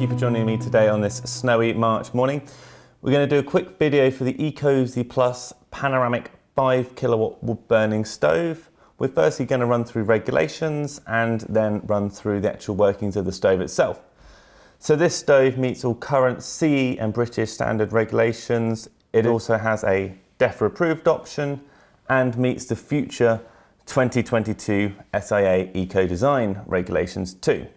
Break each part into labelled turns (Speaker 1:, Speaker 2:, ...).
Speaker 1: you for joining me today on this snowy March morning. We're going to do a quick video for the Ecosy Plus Panoramic 5 kilowatt wood burning stove. We're firstly going to run through regulations and then run through the actual workings of the stove itself. So this stove meets all current SIA and British standard regulations. It also has a DEFRA approved option and meets the future 2022 SIA Eco Design regulations too.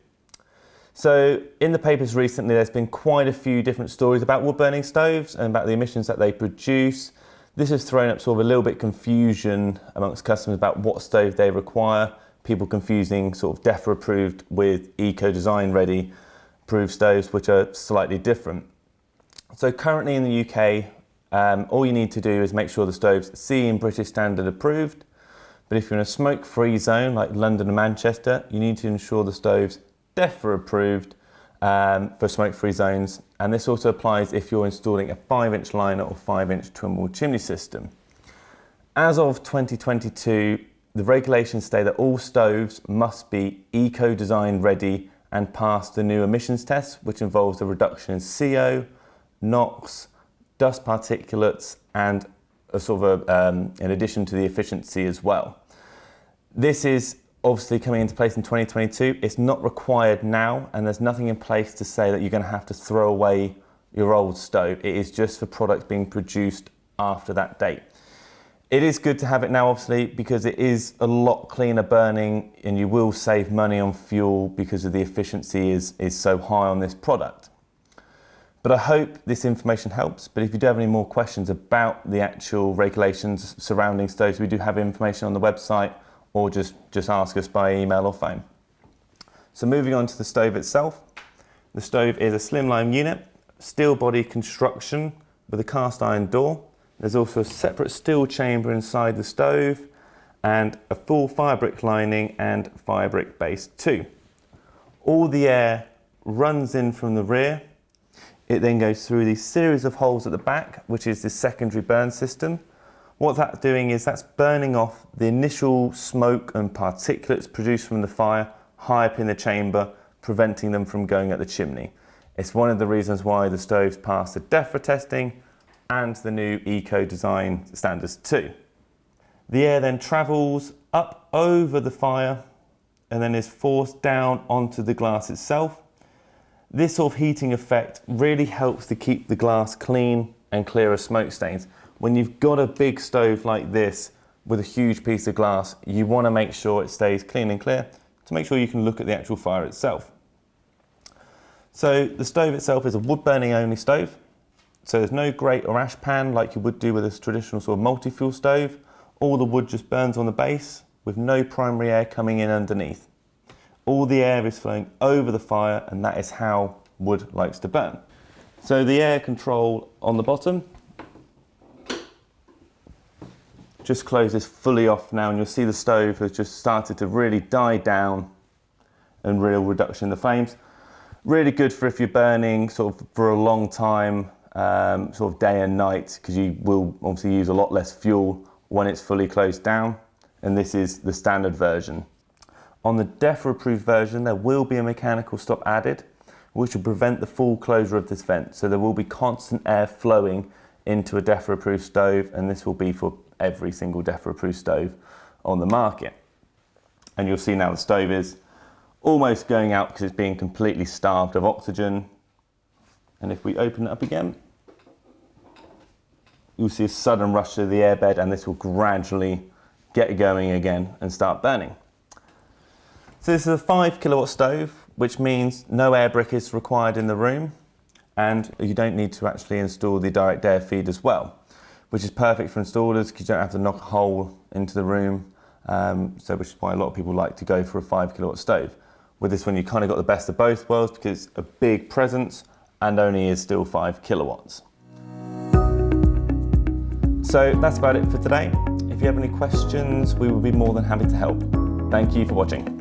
Speaker 1: So in the papers recently, there's been quite a few different stories about wood burning stoves and about the emissions that they produce. This has thrown up sort of a little bit confusion amongst customers about what stove they require, people confusing sort of DEFRA approved with Eco Design ready approved stoves, which are slightly different. So currently in the UK, all you need to do is make sure the stove's SIA and British standard approved. But if you're in a smoke-free zone like London and Manchester, you need to ensure the stove's DEFRA approved for smoke-free zones, and this also applies if you're installing a 5-inch liner or 5-inch twin wall chimney system. As of 2022, the regulations state that all stoves must be eco-design ready and pass the new emissions test, which involves a reduction in CO, NOx, dust particulates, and a sort of in addition to the efficiency as well. This is obviously coming into place in 2022. It's not required now, and there's nothing in place to say that you're going to have to throw away your old stove. It is just for products being produced after that date. It is good to have it now, obviously, because it is a lot cleaner burning and you will save money on fuel because of the efficiency is so high on this product. But I hope this information helps. But if you do have any more questions about the actual regulations surrounding stoves, we do have information on the website, or just ask us by email or phone. So moving on to the stove itself. The stove is a slimline unit, steel body construction with a cast iron door. There's also a separate steel chamber inside the stove and a full fire brick lining and fire brick base too. All the air runs in from the rear. It then goes through these series of holes at the back, which is the secondary burn system. What that's doing is that's burning off the initial smoke and particulates produced from the fire high up in the chamber, preventing them from going at the chimney. It's one of the reasons why the stoves pass the DEFRA testing and the new Eco Design standards too. The air then travels up over the fire and then is forced down onto the glass itself. This sort of heating effect really helps to keep the glass clean and clear of smoke stains. When you've got a big stove like this with a huge piece of glass, you want to make sure it stays clean and clear to make sure you can look at the actual fire itself. So the stove itself is a wood burning only stove. So there's no grate or ash pan like you would do with a traditional sort of multi-fuel stove. All the wood just burns on the base with no primary air coming in underneath. All the air is flowing over the fire, and that is how wood likes to burn. So the air control on the bottom just closes fully off now, and you'll see the stove has just started to really die down and real reduction in the flames. Really good for if you're burning sort of for a long time, sort of day and night, because you will obviously use a lot less fuel when it's fully closed down, and this is the standard version. On the DEFRA approved version, there will be a mechanical stop added, which will prevent the full closure of this vent. So there will be constant air flowing into a DEFRA approved stove, and this will be for every single DEFRA approved stove on the market. And you'll see now the stove is almost going out because it's being completely starved of oxygen. And if we open it up again, you'll see a sudden rush to the airbed, and this will gradually get going again and start burning. So this is a 5 kilowatt stove, which means no air brick is required in the room, and you don't need to actually install the direct air feed as well, which is perfect for installers because you don't have to knock a hole into the room, which is why a lot of people like to go for a 5 kilowatt stove. With this one, you kind of got the best of both worlds because it's a big presence and only is still 5 kilowatts. So that's about it for today. If you have any questions, we will be more than happy to help. Thank you for watching.